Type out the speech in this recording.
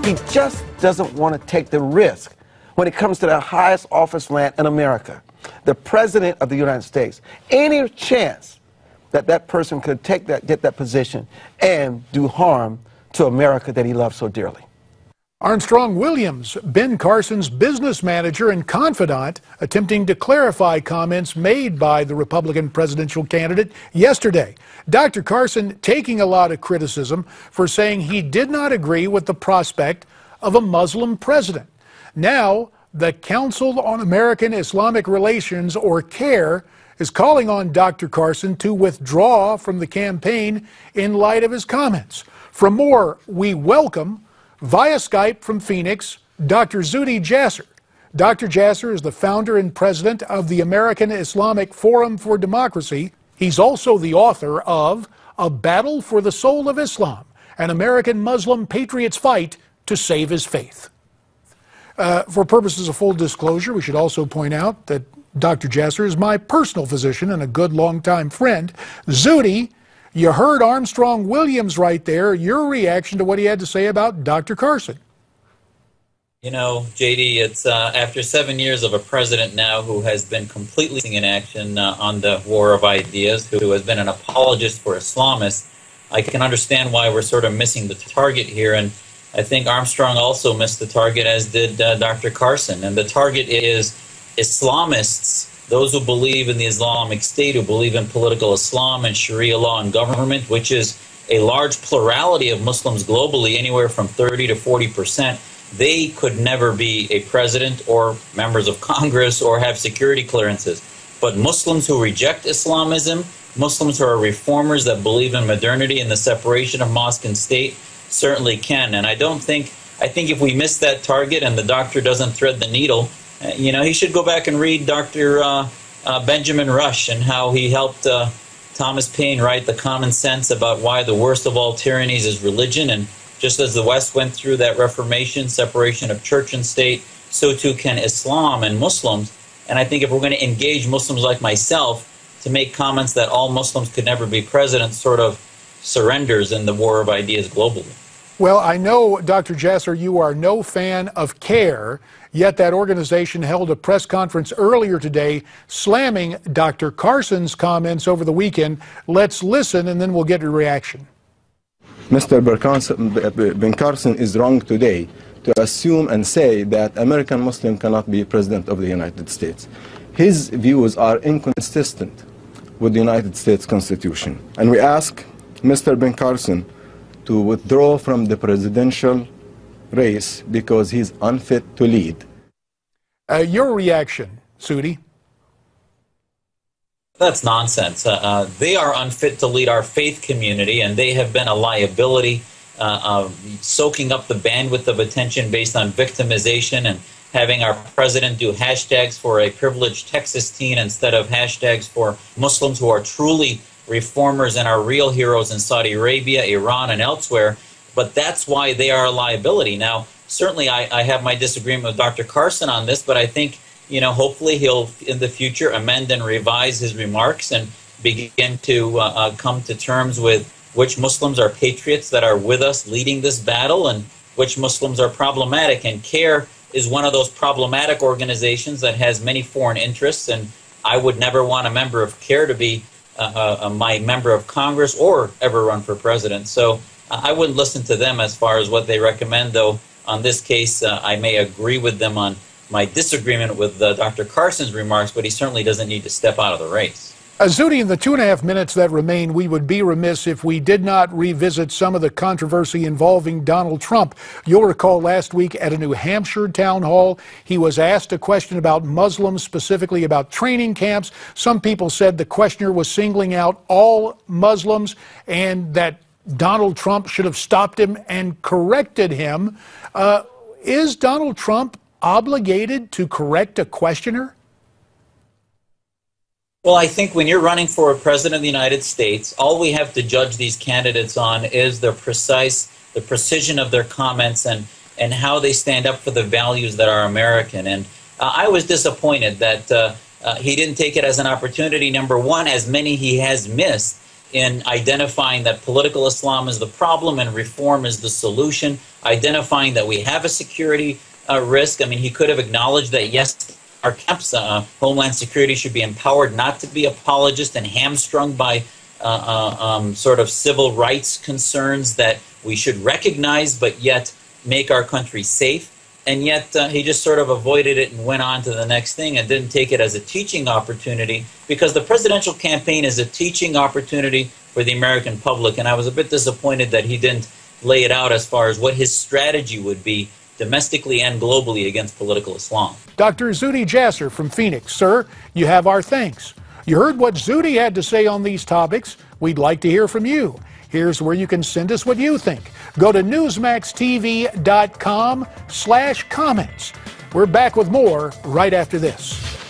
He just doesn't want to take the risk when it comes to the highest office land in America, the President of the United States. Any chance that that person could get that position and do harm to America that he loves so dearly. Armstrong Williams, Ben Carson's business manager and confidant, attempting to clarify comments made by the Republican presidential candidate yesterday. Dr. Carson taking a lot of criticism for saying he did not agree with the prospect of a Muslim president. Now, the Council on American Islamic Relations, or CAIR, is calling on Dr. Carson to withdraw from the campaign in light of his comments. For more, we welcome, via Skype from Phoenix, Dr. Zuhdi Jasser. Dr. Jasser is the founder and president of the American Islamic Forum for Democracy. He's also the author of A Battle for the Soul of Islam, an American Muslim patriot's fight to save his faith. For purposes of full disclosure, we should also point out that Dr. Jasser is my personal physician and a good longtime friend. Zuhdi, you heard Armstrong Williams right there. Your reaction to what he had to say about Dr. Carson. You know, JD, it's after 7 years of a president now who has been completely in action on the war of ideas, who has been an apologist for Islamists, I can understand why we're sort of missing the target here. And I think Armstrong also missed the target, as did Dr. Carson. And the target is Islamists, those who believe in the Islamic State, who believe in political Islam and Sharia law and government, which is a large plurality of Muslims globally, anywhere from 30 to 40%. They could never be a president or members of Congress or have security clearances. But Muslims who reject Islamism, Muslims who are reformers that believe in modernity and the separation of mosque and state, certainly can. And I think if we miss that target and the doctor doesn't thread the needle, you know, he should go back and read Dr. Benjamin Rush and how he helped Thomas Paine write The Common Sense about why the worst of all tyrannies is religion. And just as the West went through that Reformation, separation of church and state, so too can Islam and Muslims. And I think if we're going to engage Muslims like myself to make comments that all Muslims could never be president, sort of surrenders in the war of ideas globally. Well, I know, Dr. Jasser, you are no fan of CAIR, yet that organization held a press conference earlier today slamming Dr. Carson's comments over the weekend. Let's listen, and then we'll get a reaction. Mr. Ben Carson is wrong today to assume and say that American Muslim cannot be president of the United States. His views are inconsistent with the United States Constitution. And we ask Mr. Ben Carson to withdraw from the presidential race because he's unfit to lead. Your reaction, Zuhdi? That's nonsense. They are unfit to lead our faith community, and they have been a liability, soaking up the bandwidth of attention based on victimization and having our president do hashtags for a privileged Texas teen instead of hashtags for Muslims who are truly reformers and are real heroes in Saudi Arabia, Iran, and elsewhere. But that's why they are a liability. Now, certainly I have my disagreement with Dr. Carson on this, but I think, you know, hopefully he'll in the future amend and revise his remarks and begin to come to terms with which Muslims are patriots that are with us leading this battle and which Muslims are problematic. And CAIR is one of those problematic organizations that has many foreign interests, and I would never want a member of CAIR to be my member of Congress or ever run for president. So I wouldn't listen to them as far as what they recommend, though on this case I may agree with them on my disagreement with Dr. Carson's remarks, but he certainly doesn't need to step out of the race. Zuhdi, in the 2.5 minutes that remain, we would be remiss if we did not revisit some of the controversy involving Donald Trump. You'll recall last week at a New Hampshire town hall, he was asked a question about Muslims, specifically about training camps. Some people said the questioner was singling out all Muslims and that Donald Trump should have stopped him and corrected him. Is Donald Trump obligated to correct a questioner? Well, I think when you're running for a president of the United States, all we have to judge these candidates on is the precision of their comments and how they stand up for the values that are American. And I was disappointed that he didn't take it as an opportunity, number one, as many he has missed, in identifying that political Islam is the problem and reform is the solution. identifying that we have a security risk. I mean, he could have acknowledged that, yes, our camps, Homeland Security should be empowered not to be apologist and hamstrung by sort of civil rights concerns that we should recognize, but yet make our country safe. And yet he just sort of avoided it and went on to the next thing and didn't take it as a teaching opportunity, because the presidential campaign is a teaching opportunity for the American public. And I was a bit disappointed that he didn't lay it out as far as what his strategy would be domestically and globally against political Islam. Dr. Zuhdi Jasser from Phoenix. Sir, you have our thanks. You heard what Zuhdi had to say on these topics. We'd like to hear from you. Here's where you can send us what you think. Go to newsmaxtv.com/comments. We're back with more right after this.